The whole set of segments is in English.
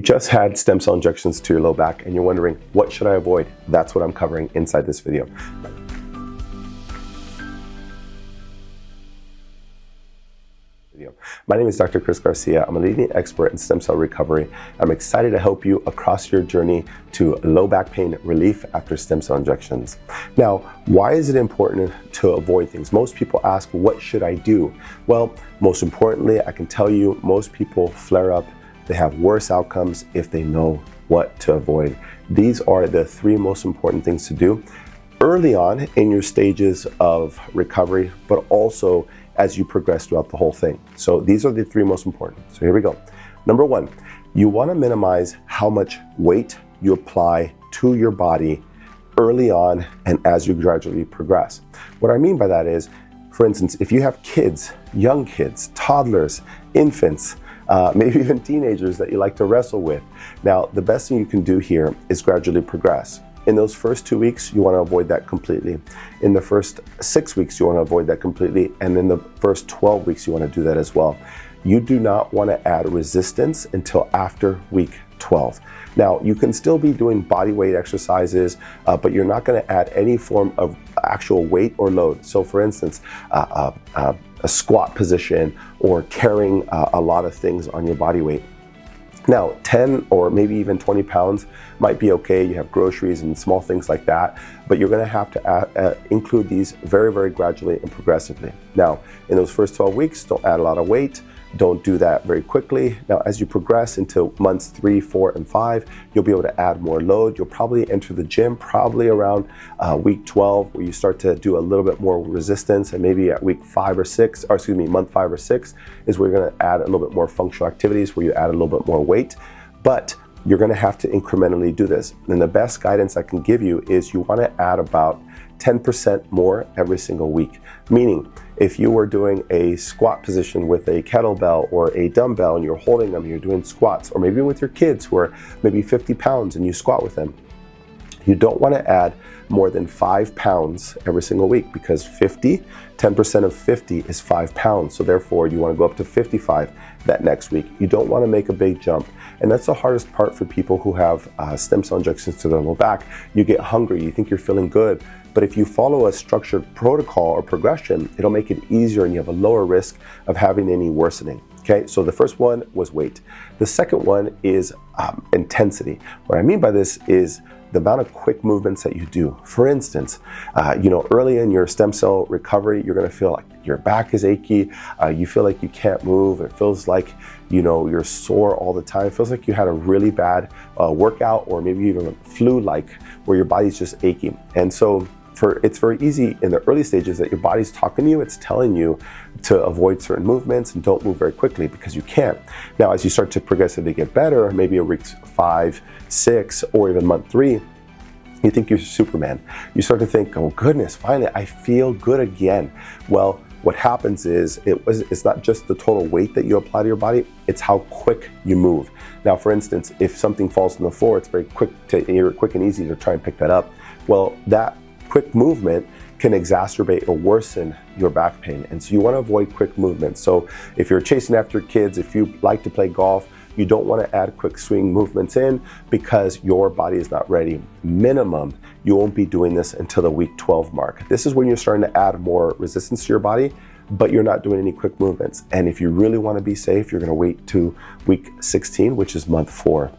You just had stem cell injections to your low back and you're wondering, what should I avoid? That's what I'm covering inside this video. My name is Dr. Chris Garcia. I'm a leading expert in stem cell recovery. I'm excited to help you across your journey to low back pain relief after stem cell injections. Now, why is it important to avoid things? Most people ask, what should I do? Well, most importantly, I can tell you, most people flare up. They have worse outcomes if they know what to avoid. These are the three most important things to do early on in your stages of recovery, but also as you progress throughout the whole thing. So these are the three most important. So here we go. Number one, you want to minimize how much weight you apply to your body early on and as you gradually progress. What I mean by that is, for instance, if you have kids, young kids, toddlers, infants, maybe even teenagers that you like to wrestle with. Now, the best thing you can do here is gradually progress. In those first 2 weeks, you want to avoid that completely. In the first 6 weeks, you want to avoid that completely. And in the first 12 weeks, you want to do that as well. You do not want to add resistance until after week 12. Now, you can still be doing body weight exercises, but you're not going to add any form of actual weight or load. So for instance, a squat position or carrying a lot of things on your body weight. Now, 10 or maybe even 20 pounds might be okay. You have groceries and small things like that, but you're going to have to include these very, very gradually and progressively. Now, in those first 12 weeks, don't add a lot of weight. Don't do that very quickly. Now, as you progress into months 3, 4, and 5, you'll be able to add more load. You'll probably enter the gym probably around week 12, where you start to do a little bit more resistance, and maybe at week 5 or 6, or excuse me, month 5 or 6 is where you're going to add a little bit more functional activities, where you add a little bit more weight. But you're going to have to incrementally do this. And the best guidance I can give you is you want to add about 10% more every single week. Meaning, if you were doing a squat position with a kettlebell or a dumbbell and you're holding them, you're doing squats, or maybe with your kids who are maybe 50 pounds and you squat with them, you don't want to add more than 5 pounds every single week, because 10% of 50 is 5 pounds. So therefore you want to go up to 55 that next week. You don't want to make a big jump. And that's the hardest part for people who have stem cell injections to their low back. You get hungry, you think you're feeling good, but if you follow a structured protocol or progression, it'll make it easier and you have a lower risk of having any worsening. Okay, so the first one was weight. The second one is intensity. What I mean by this is the amount of quick movements that you do. For instance, early in your stem cell recovery, you're going to feel like your back is achy. You feel like you can't move. It feels like, you're sore all the time. It feels like you had a really bad workout, or maybe even flu-like, where your body's just aching. And so it's very easy in the early stages that your body's talking to you. It's telling you to avoid certain movements and don't move very quickly, because you can't. Now, as you start to progressively get better, maybe at week 5, 6, or even month 3, you think you're Superman. You start to think, oh goodness, finally, I feel good again. Well, what happens is it's not just the total weight that you apply to your body, it's how quick you move. Now, for instance, if something falls on the floor, it's very quick and easy to try and pick that up. Well, that quick movement can exacerbate or worsen your back pain. And so you want to avoid quick movements. So if you're chasing after kids, if you like to play golf, you don't want to add quick swing movements in, because your body is not ready. Minimum, you won't be doing this until the week 12 mark. This is when you're starting to add more resistance to your body, but you're not doing any quick movements. And if you really want to be safe, you're going to wait to week 16, which is month 4.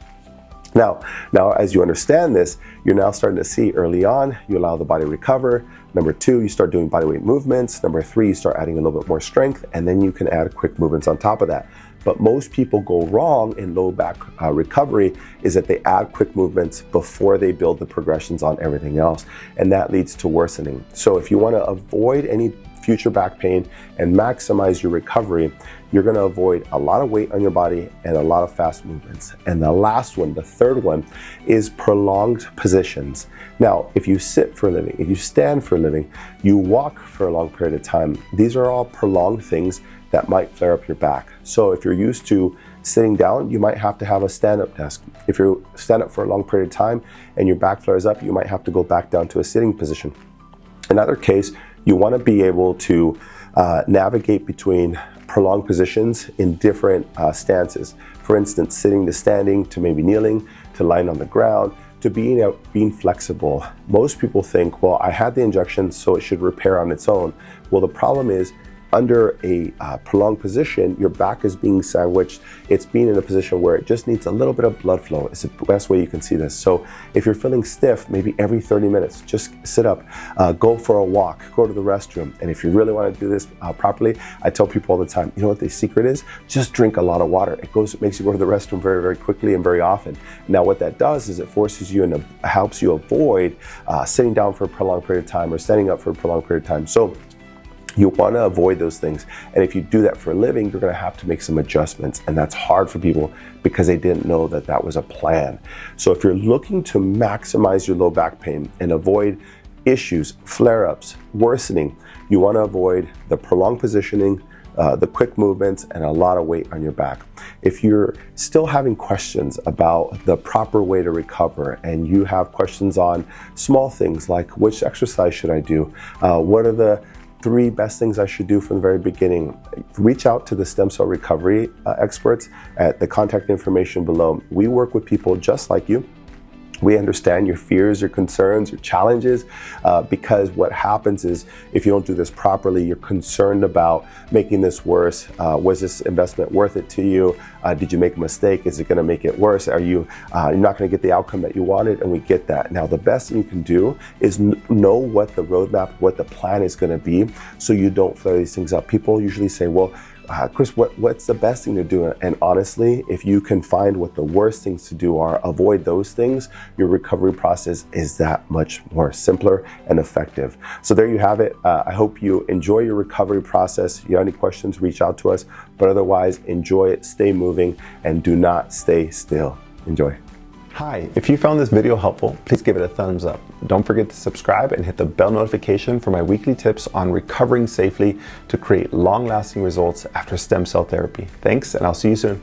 Now, as you understand this, you're now starting to see early on, you allow the body to recover. Number 2, you start doing body weight movements. Number 3, you start adding a little bit more strength, and then you can add quick movements on top of that. But most people go wrong in low back recovery is that they add quick movements before they build the progressions on everything else, and that leads to worsening. So if you want to avoid any future back pain and maximize your recovery, you're going to avoid a lot of weight on your body and a lot of fast movements. And the last one, the third one, is prolonged positions. Now, if you sit for a living, if you stand for a living, you walk for a long period of time, these are all prolonged things that might flare up your back. So if you're used to sitting down, you might have to have a stand-up desk. If you stand up for a long period of time and your back flares up, you might have to go back down to a sitting position. In either case, you want to be able to navigate between prolonged positions in different stances. For instance, sitting to standing, to maybe kneeling, to lying on the ground, to being flexible. Most people think, well, I had the injection, so it should repair on its own. Well, the problem is, under a prolonged position, your back is being sandwiched. It's being in a position where it just needs a little bit of blood flow. It's the best way you can see this. So if you're feeling stiff, maybe every 30 minutes, just sit up, go for a walk, go to the restroom. And if you really want to do this properly, I tell people all the time, you know what the secret is? Just drink a lot of water. It makes you go to the restroom very, very quickly and very often. Now what that does is it forces you and helps you avoid sitting down for a prolonged period of time or standing up for a prolonged period of time. So you want to avoid those things. And if you do that for a living, you're going to have to make some adjustments. And that's hard for people because they didn't know that that was a plan. So if you're looking to maximize your low back pain and avoid issues, flare-ups, worsening, you want to avoid the prolonged positioning, the quick movements, and a lot of weight on your back. If you're still having questions about the proper way to recover, and you have questions on small things like which exercise should I do, what are the 3 best things I should do from the very beginning, reach out to the stem cell recovery experts at the contact information below. We work with people just like you. We understand your fears, your concerns, your challenges, because what happens is if you don't do this properly, you're concerned about making this worse. Was this investment worth it to you? Did you make a mistake? Is it going to make it worse? You're not going to get the outcome that you wanted? And we get that. Now, the best thing you can do is know what the roadmap, what the plan is going to be, so you don't flare these things up. People usually say, well, Chris, what's the best thing to do? And honestly, if you can find what the worst things to do are, avoid those things, your recovery process is that much more simpler and effective. So there you have it. I hope you enjoy your recovery process. If you have any questions, reach out to us. But otherwise, enjoy it, stay moving, and do not stay still. Enjoy. Hi, if you found this video helpful, please give it a thumbs up. Don't forget to subscribe and hit the bell notification for my weekly tips on recovering safely to create long-lasting results after stem cell therapy. Thanks, and I'll see you soon.